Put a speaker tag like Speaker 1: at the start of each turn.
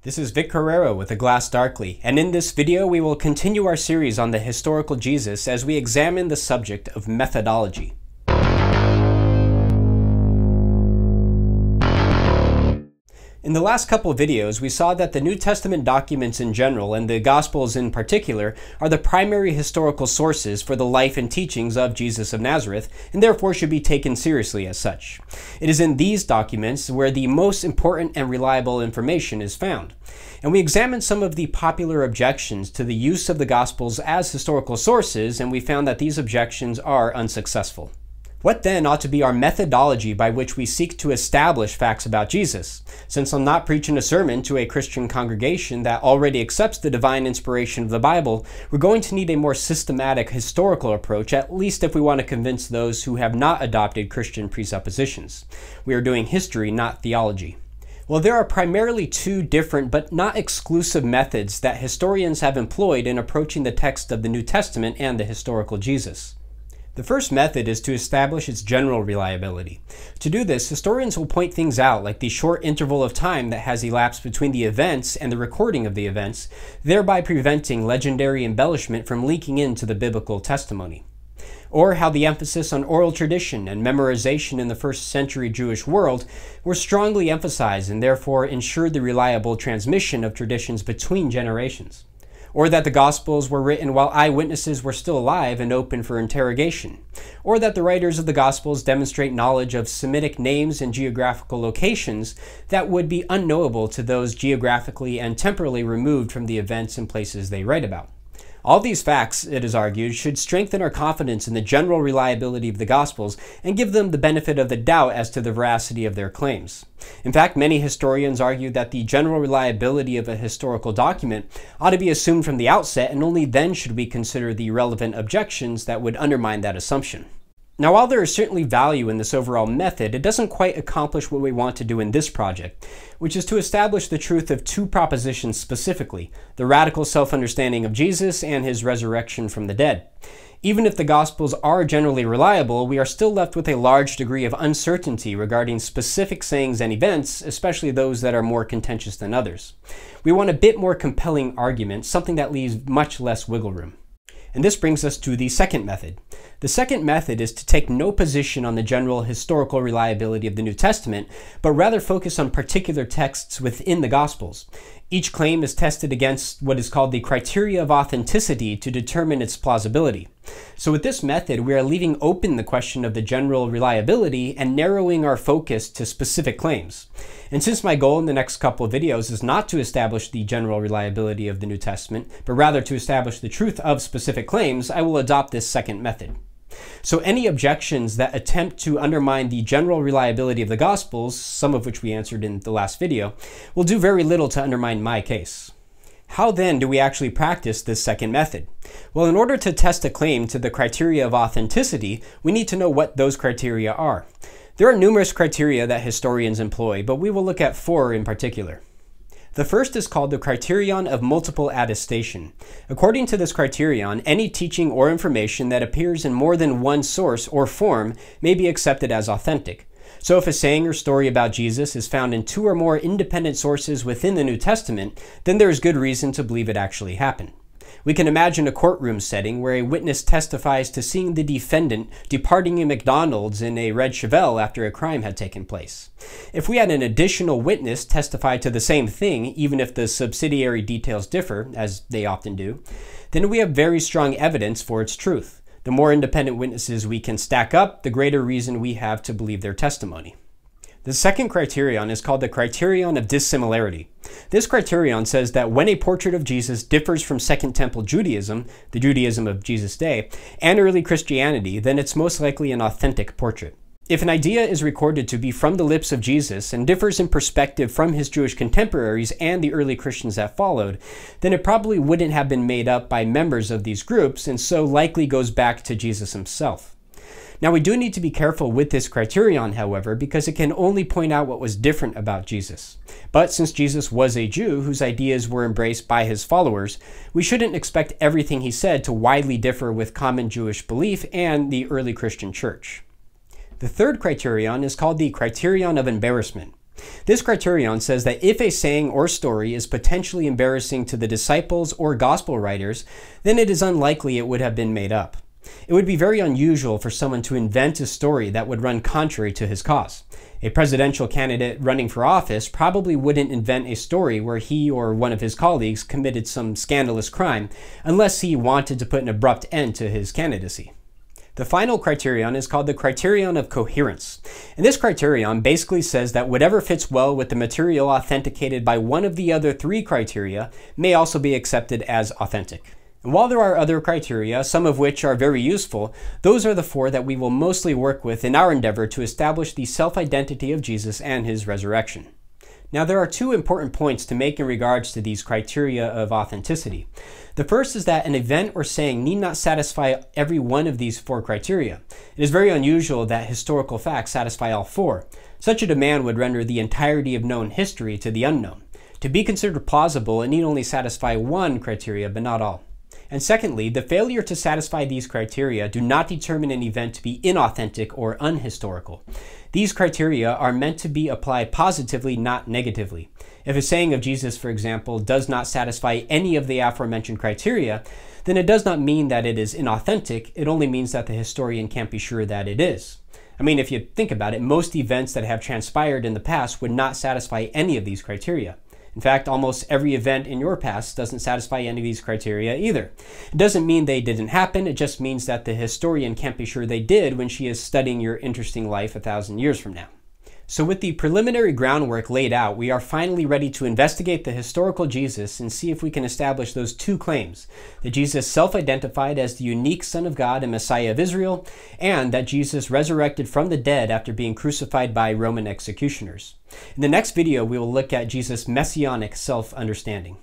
Speaker 1: This is Vic Carrero with A Glass Darkly, and in this video we will continue our series on the historical Jesus as we examine the subject of methodology. In the last couple of videos, we saw that the New Testament documents in general, and the Gospels in particular, are the primary historical sources for the life and teachings of Jesus of Nazareth, and therefore should be taken seriously as such. It is in these documents where the most important and reliable information is found. And we examined some of the popular objections to the use of the Gospels as historical sources, and we found that these objections are unsuccessful. What then ought to be our methodology by which we seek to establish facts about Jesus? Since I'm not preaching a sermon to a Christian congregation that already accepts the divine inspiration of the Bible, we're going to need a more systematic historical approach, at least if we want to convince those who have not adopted Christian presuppositions. We are doing history, not theology. Well, there are primarily two different but not exclusive methods that historians have employed in approaching the text of the New Testament and the historical Jesus. The first method is to establish its general reliability. To do this, historians will point things out, like the short interval of time that has elapsed between the events and the recording of the events, thereby preventing legendary embellishment from leaking into the biblical testimony. Or how the emphasis on oral tradition and memorization in the first century Jewish world were strongly emphasized and therefore ensured the reliable transmission of traditions between generations. Or that the Gospels were written while eyewitnesses were still alive and open for interrogation. Or that the writers of the Gospels demonstrate knowledge of Semitic names and geographical locations that would be unknowable to those geographically and temporally removed from the events and places they write about. All these facts, it is argued, should strengthen our confidence in the general reliability of the Gospels and give them the benefit of the doubt as to the veracity of their claims. In fact, many historians argue that the general reliability of a historical document ought to be assumed from the outset, and only then should we consider the relevant objections that would undermine that assumption. Now, while there is certainly value in this overall method, it doesn't quite accomplish what we want to do in this project, which is to establish the truth of two propositions specifically: the radical self-understanding of Jesus and his resurrection from the dead. Even if the Gospels are generally reliable, we are still left with a large degree of uncertainty regarding specific sayings and events, especially those that are more contentious than others. We want a bit more compelling argument, something that leaves much less wiggle room. And this brings us to the second method. The second method is to take no position on the general historical reliability of the New Testament, but rather focus on particular texts within the Gospels. Each claim is tested against what is called the Criterion of Authenticity to determine its plausibility. So with this method, we are leaving open the question of the general reliability and narrowing our focus to specific claims. And since my goal in the next couple of videos is not to establish the general reliability of the New Testament, but rather to establish the truth of specific claims, I will adopt this second method. So any objections that attempt to undermine the general reliability of the Gospels, some of which we answered in the last video, will do very little to undermine my case. How then do we actually practice this second method? Well, in order to test a claim to the criteria of authenticity, we need to know what those criteria are. There are numerous criteria that historians employ, but we will look at four in particular. The first is called the Criterion of Multiple Attestation. According to this criterion, any teaching or information that appears in more than one source or form may be accepted as authentic. So if a saying or story about Jesus is found in two or more independent sources within the New Testament, then there is good reason to believe it actually happened. We can imagine a courtroom setting where a witness testifies to seeing the defendant departing a McDonald's in a red Chevelle after a crime had taken place. If we had an additional witness testify to the same thing, even if the subsidiary details differ, as they often do, then we have very strong evidence for its truth. The more independent witnesses we can stack up, the greater reason we have to believe their testimony. The second criterion is called the Criterion of Dissimilarity. This criterion says that when a portrait of Jesus differs from Second Temple Judaism, the Judaism of Jesus' day, and early Christianity, then it's most likely an authentic portrait. If an idea is recorded to be from the lips of Jesus and differs in perspective from his Jewish contemporaries and the early Christians that followed, then it probably wouldn't have been made up by members of these groups, and so likely goes back to Jesus himself. Now, we do need to be careful with this criterion, however, because it can only point out what was different about Jesus. But since Jesus was a Jew whose ideas were embraced by his followers, we shouldn't expect everything he said to widely differ with common Jewish belief and the early Christian church. The third criterion is called the Criterion of Embarrassment. This criterion says that if a saying or story is potentially embarrassing to the disciples or gospel writers, then it is unlikely it would have been made up. It would be very unusual for someone to invent a story that would run contrary to his cause. A presidential candidate running for office probably wouldn't invent a story where he or one of his colleagues committed some scandalous crime unless he wanted to put an abrupt end to his candidacy. The final criterion is called the Criterion of Coherence. And this criterion basically says that whatever fits well with the material authenticated by one of the other three criteria may also be accepted as authentic. And while there are other criteria, some of which are very useful, those are the four that we will mostly work with in our endeavor to establish the self-identity of Jesus and his resurrection. Now, there are two important points to make in regards to these criteria of authenticity. The first is that an event or saying need not satisfy every one of these four criteria. It is very unusual that historical facts satisfy all four. Such a demand would render the entirety of known history to the unknown. To be considered plausible, it need only satisfy one criteria, but not all. And secondly, the failure to satisfy these criteria do not determine an event to be inauthentic or unhistorical. These criteria are meant to be applied positively, not negatively. If a saying of Jesus, for example, does not satisfy any of the aforementioned criteria, then it does not mean that it is inauthentic. It only means that the historian can't be sure that it is. I mean, if you think about it, most events that have transpired in the past would not satisfy any of these criteria. In fact, almost every event in your past doesn't satisfy any of these criteria either. It doesn't mean they didn't happen, it just means that the historian can't be sure they did when she is studying your interesting life 1,000 years from now. So with the preliminary groundwork laid out, we are finally ready to investigate the historical Jesus and see if we can establish those two claims: that Jesus self-identified as the unique Son of God and Messiah of Israel, and that Jesus resurrected from the dead after being crucified by Roman executioners. In the next video, we will look at Jesus' messianic self-understanding.